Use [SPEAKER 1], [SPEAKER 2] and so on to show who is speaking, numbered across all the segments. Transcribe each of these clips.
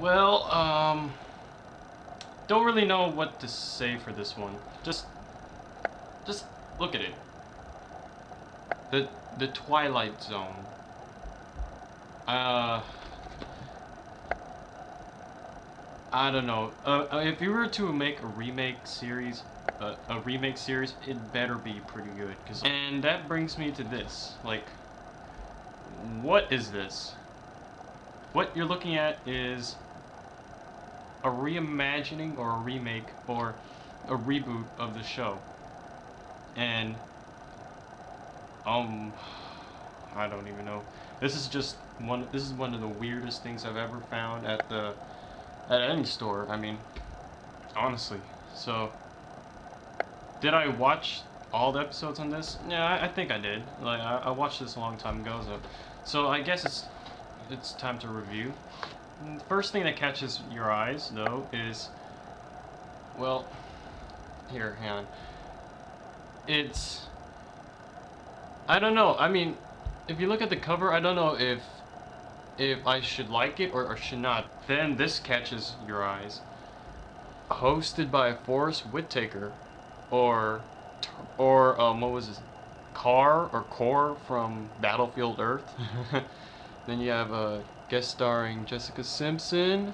[SPEAKER 1] Well, don't really know what to say for this one. Just look at it. The Twilight Zone. I don't know. If you were to make a remake series, it better be pretty good. And that brings me to this. Like, what is this? What you're looking at is a reimagining or a remake or a reboot of the show. And I don't even know. This is one of the weirdest things I've ever found at any store. I mean, honestly. So, did I watch all the episodes on this? Yeah, I think I did. Like, I watched this a long time ago, so I guess it's time to review. And the first thing that catches your eyes, though, is, well, here, hang on. I don't know. I mean, if you look at the cover, I don't know if I should like it or should not. Then this catches your eyes. Hosted by Forrest Whitaker, or what was his, Core from Battlefield Earth. Then you have guest starring Jessica Simpson,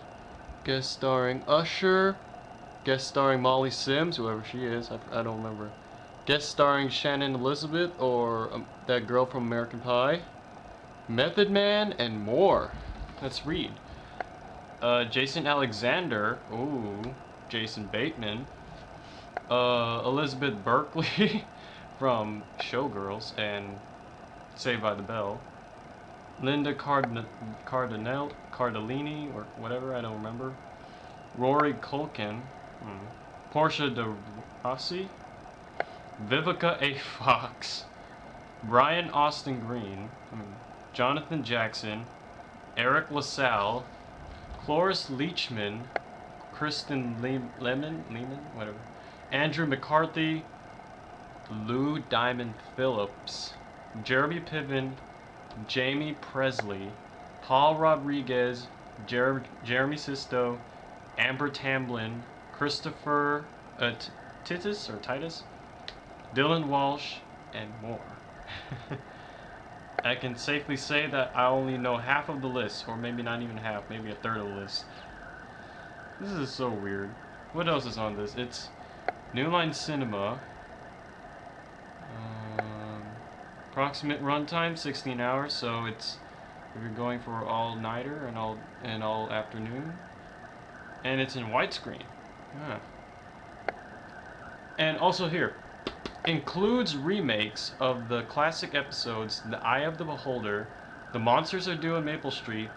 [SPEAKER 1] guest starring Usher, guest starring Molly Sims, whoever she is, I don't remember. Guest starring Shannon Elizabeth, or that girl from American Pie, Method Man, and more. Let's read. Jason Alexander, ooh, Jason Bateman, Elizabeth Berkley from Showgirls and Saved by the Bell, Linda Cardellini, or whatever, I don't remember, Rory Culkin, Portia de Rossi, Vivica A. Fox, Brian Austin Green, Jonathan Jackson, Eric LaSalle, Cloris Leachman, Kristen Lehman, whatever, Andrew McCarthy, Lou Diamond Phillips, Jeremy Piven, Jamie Presley, Paul Rodriguez, Jeremy Sisto, Amber Tamblyn, Christopher Titus, Dylan Walsh, and more. I can safely say that I only know half of the list, or maybe not even half, maybe a third of the list. This is so weird. What else is on this? It's New Line Cinema. Approximate runtime 16 hours, so it's if you're going for all-nighter and all afternoon, and it's in widescreen. And also here, includes remakes of the classic episodes The Eye of the Beholder, The Monsters Are Due on Maple Street,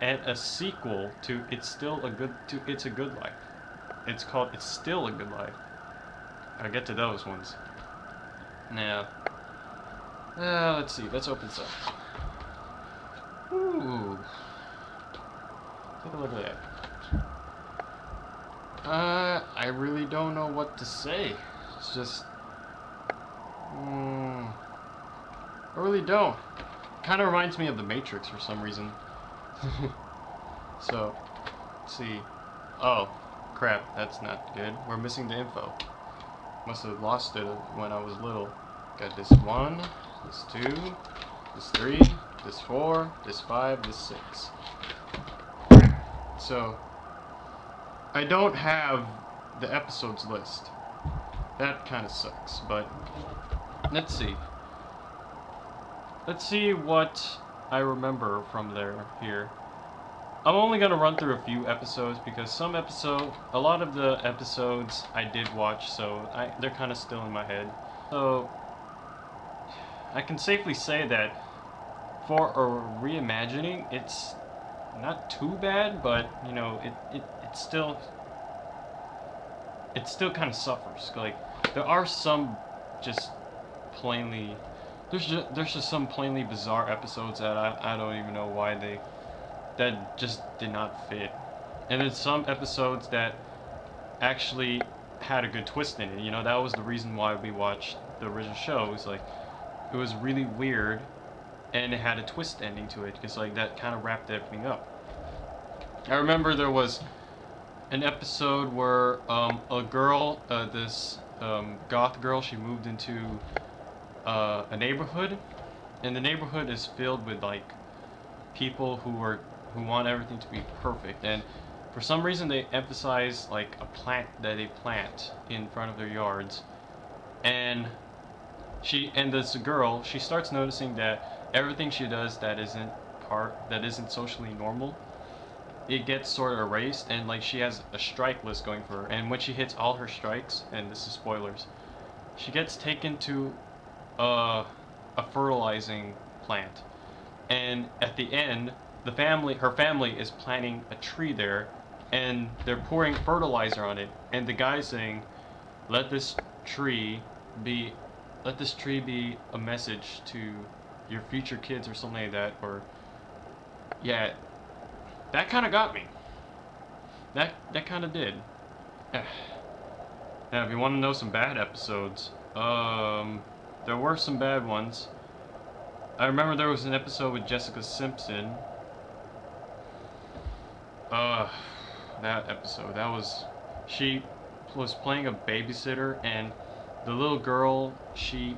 [SPEAKER 1] and a sequel to It's a Good Life. It's called It's Still a Good Life. I'll get to those ones. Now, let's see. Let's open this up. Ooh, take a look at that. I really don't know what to say. It's just, I really don't. Kind of reminds me of The Matrix for some reason. So, let's see. Oh, crap, that's not good. We're missing the info. Must have lost it when I was little. Got this 1, this 2, this 3, this 4, this 5, this 6. So, I don't have the episodes list. That kind of sucks, but let's see. Let's see what I remember from here. I'm only gonna run through a few episodes because a lot of the episodes I did watch, so they're kind of still in my head. So I can safely say that for a reimagining, it's not too bad, but you know, it still kind of suffers. Like, there are some just plainly, there's just some plainly bizarre episodes that I don't even know why that just did not fit. And then some episodes that actually had a good twist in it. You know, that was the reason why we watched the original show. It was like, it was really weird, and it had a twist ending to it, because like that kind of wrapped everything up. I remember there was an episode where a girl, this goth girl, she moved into a neighborhood, and the neighborhood is filled with like people who want everything to be perfect, and for some reason they emphasize like a plant that they plant in front of their yards, and this girl, she starts noticing that everything she does that isn't socially normal, it gets sort of erased, and like she has a strike list going for her, and when she hits all her strikes, and this is spoilers, she gets taken to a fertilizing plant, and at the end, her family is planting a tree there, and they're pouring fertilizer on it, and the guy's saying, "Let this tree be, let this tree be a message to your future kids," or something like that, or yeah, that kind of got me. That kind of did. Now, if you want to know some bad episodes, there were some bad ones. I remember there was an episode with Jessica Simpson. That episode, she was playing a babysitter, and the little girl, she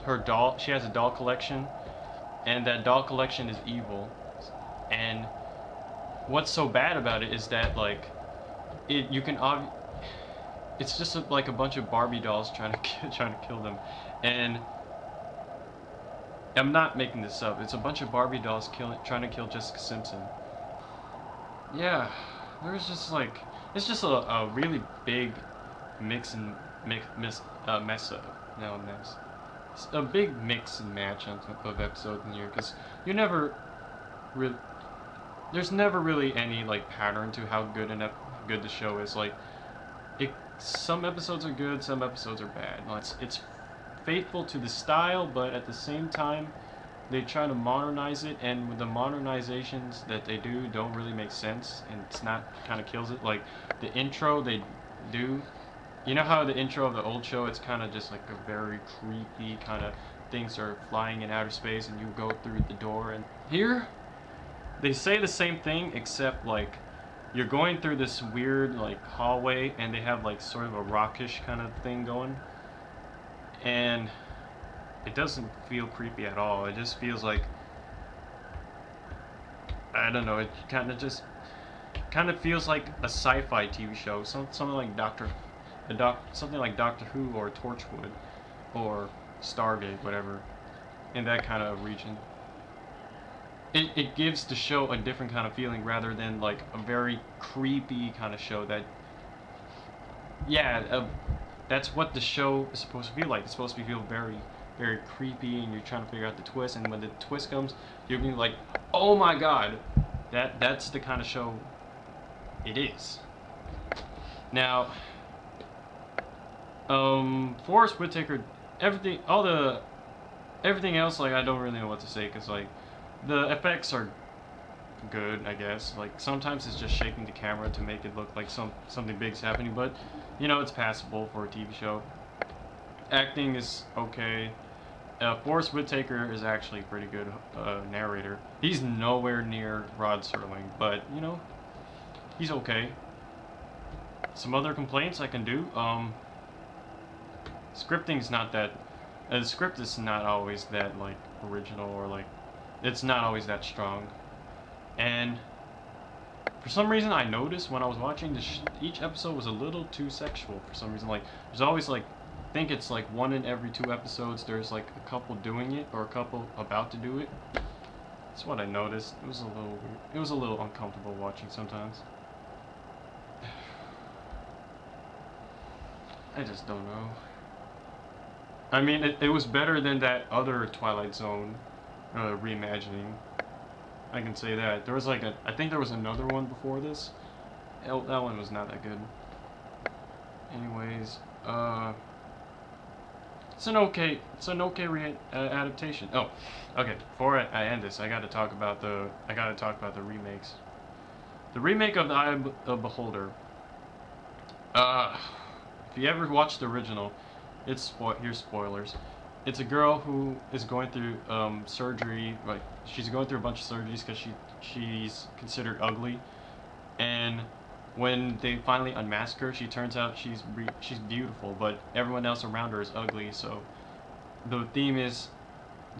[SPEAKER 1] has a doll collection, and that doll collection is evil. And what's so bad about it is that like it's just like a bunch of Barbie dolls trying to kill them, and I'm not making this up. It's a bunch of Barbie dolls trying to kill Jessica Simpson. Yeah, there's just like it's just a really big mix and mess no mess. It's a big mix and match of episodes in here, because you never really there's never really any like pattern to how good good the show is. Like some episodes are good, some episodes are bad. It's faithful to the style, but at the same time they try to modernize it, and with the modernizations that they do don't really make sense, and it's not, kind of kills it. Like the intro they do, you know how the intro of the old show, it's kind of just like a very creepy kind of things are flying in outer space and you go through the door, and here they say the same thing, except like you're going through this weird like hallway, and they have like sort of a rockish kind of thing going, and it doesn't feel creepy at all. It just feels like, I don't know, it kind of feels like a sci-fi TV show, something like something like Doctor Who or Torchwood or Stargate, whatever, in that kind of region. It gives the show a different kind of feeling, rather than like a very creepy kind of show that, yeah, that's what the show is supposed to feel like. It's supposed to feel very, very creepy, and you're trying to figure out the twist, and when the twist comes, you're being like, oh my god, that's the kind of show it is. Now, Forrest Whitaker, everything else, like, I don't really know what to say, because like the effects are good, I guess. Like sometimes it's just shaking the camera to make it look like something big's happening, but you know, it's passable for a TV show. Acting is okay. Forrest Whitaker is actually a pretty good narrator. He's nowhere near Rod Serling, but you know, he's okay. Some other complaints I can do. Scripting's not that. The script is not always that like original, or like it's not always that strong. And for some reason, I noticed when I was watching each episode was a little too sexual for some reason. Like there's always like, I think it's like one in every 2 episodes there's like a couple doing it, or a couple about to do it. That's what I noticed. It was a little weird. It was a little uncomfortable watching sometimes. I just don't know. I mean, it was better than that other Twilight Zone reimagining. I can say that. There was like I think there was another one before this. That one was not that good. Anyways, it's an okay adaptation. Oh, okay. Before I end this, I gotta talk about the remakes. The remake of The Eye of the Beholder. If you ever watched the original, here's spoilers. It's a girl who is going through surgery. Like she's going through a bunch of surgeries because she's considered ugly, And when they finally unmask her, she turns out she's beautiful, but everyone else around her is ugly. So the theme is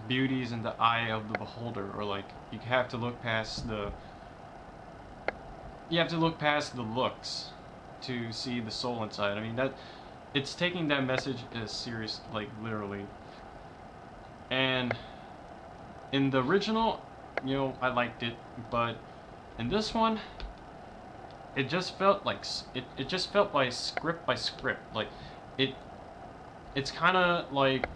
[SPEAKER 1] beauty is in the eye of the beholder, or like you have to look past the looks to see the soul inside. I mean that it's taking that message as serious, like literally. And in the original, I liked it, but in this one, it just felt like it just felt by script. Like it it's kind of like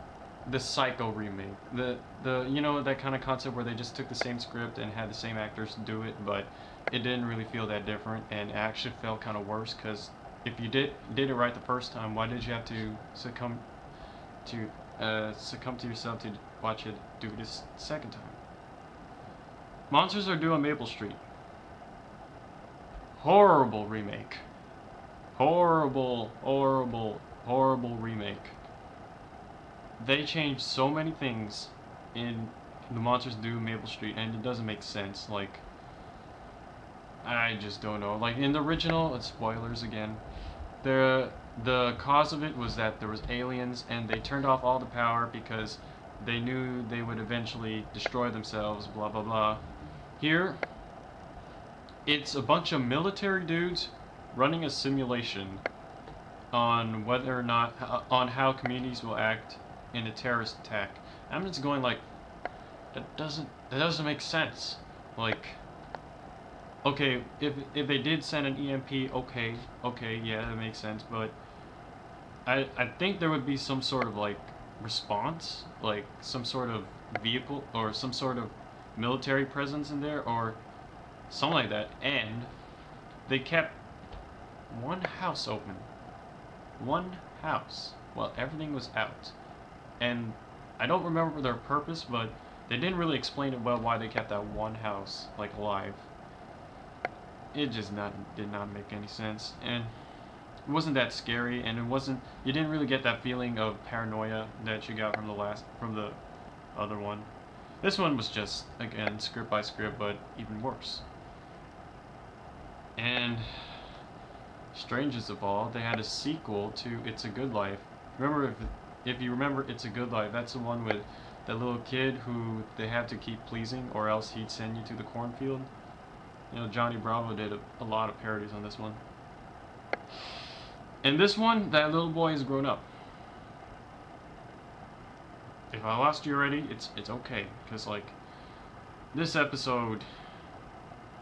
[SPEAKER 1] the Psycho remake. The that kind of concept where they just took the same script and had the same actors do it, but it didn't really feel that different, and it actually felt kind of worse because if you did it right the first time, why did you have to succumb to yourself to watch it do this second time? Monsters Are Due on Maple Street. Horrible remake. Horrible, horrible, horrible remake. They changed so many things in the Monsters Due Maple Street, and it doesn't make sense. Like, I just don't know. Like in the original, spoilers again. The cause of it was that there was aliens, and they turned off all the power because they knew they would eventually destroy themselves. Blah blah blah. Here, it's a bunch of military dudes running a simulation on whether or not on how communities will act in a terrorist attack. I'm just going like, that doesn't make sense. Like, okay, if they did send an EMP, okay, yeah, that makes sense. But I think there would be some sort of like response, like some sort of vehicle or some sort of military presence in there or something like that. And they kept one house open, one house, while everything was out. And I don't remember their purpose, but they didn't really explain it well why they kept that one house like alive. It just did not make any sense, and it wasn't that scary, and you didn't really get that feeling of paranoia that you got from the other one. This one was just, again, script by script, but even worse. And strangest of all, they had a sequel to It's a Good Life. Remember, if you remember It's a Good Life, that's the one with that little kid who they had to keep pleasing, or else he'd send you to the cornfield. Johnny Bravo did a lot of parodies on this one. In this one, that little boy is grown up. If I lost you already, it's okay, because like this episode,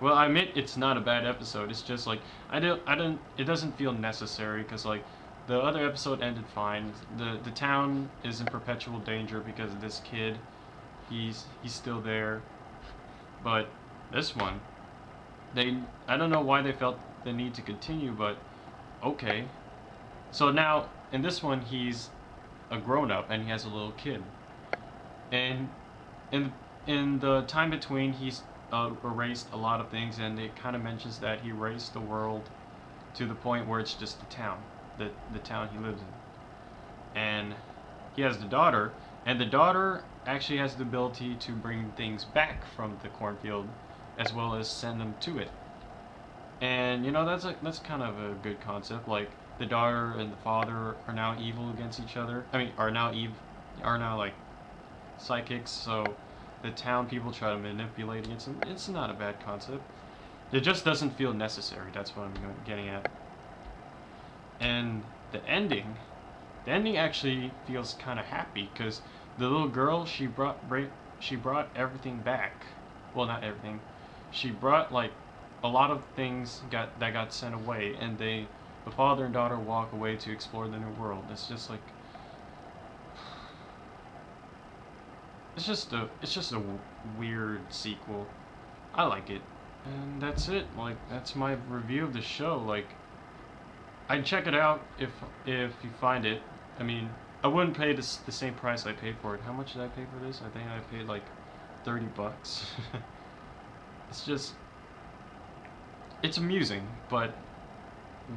[SPEAKER 1] well, I admit it's not a bad episode. It's just like it doesn't feel necessary, because like the other episode ended fine. The town is in perpetual danger because of this kid. He's still there, but this one, I don't know why they felt the need to continue, but okay. So now in this one, he's a grown-up and he has a little kid, and in the time between, he's erased a lot of things, and it kind of mentions that he erased the world to the point where it's just the town, the town he lives in. And he has the daughter, and the daughter actually has the ability to bring things back from the cornfield, as well as send them to it. And that's kind of a good concept. Like the daughter and the father are now evil against each other. I mean, are now like psychics. So the town people try to manipulate it. It's not a bad concept. It just doesn't feel necessary. That's what I'm getting at. And the ending actually feels kind of happy, because the little girl, she brought everything back. Well, not everything. She brought like a lot of things that got sent away, and the father and daughter walk away to explore the new world. It's just like it's just a weird sequel. I like it, and that's it. Like, that's my review of the show. Like, I'd check it out if you find it. I mean, I wouldn't pay the same price I paid for it. How much did I pay for this? I think I paid like $30. It's amusing, but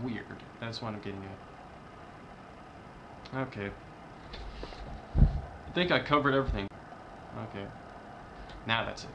[SPEAKER 1] weird. That's what I'm getting at. Okay. I think I covered everything. Okay. Now that's it.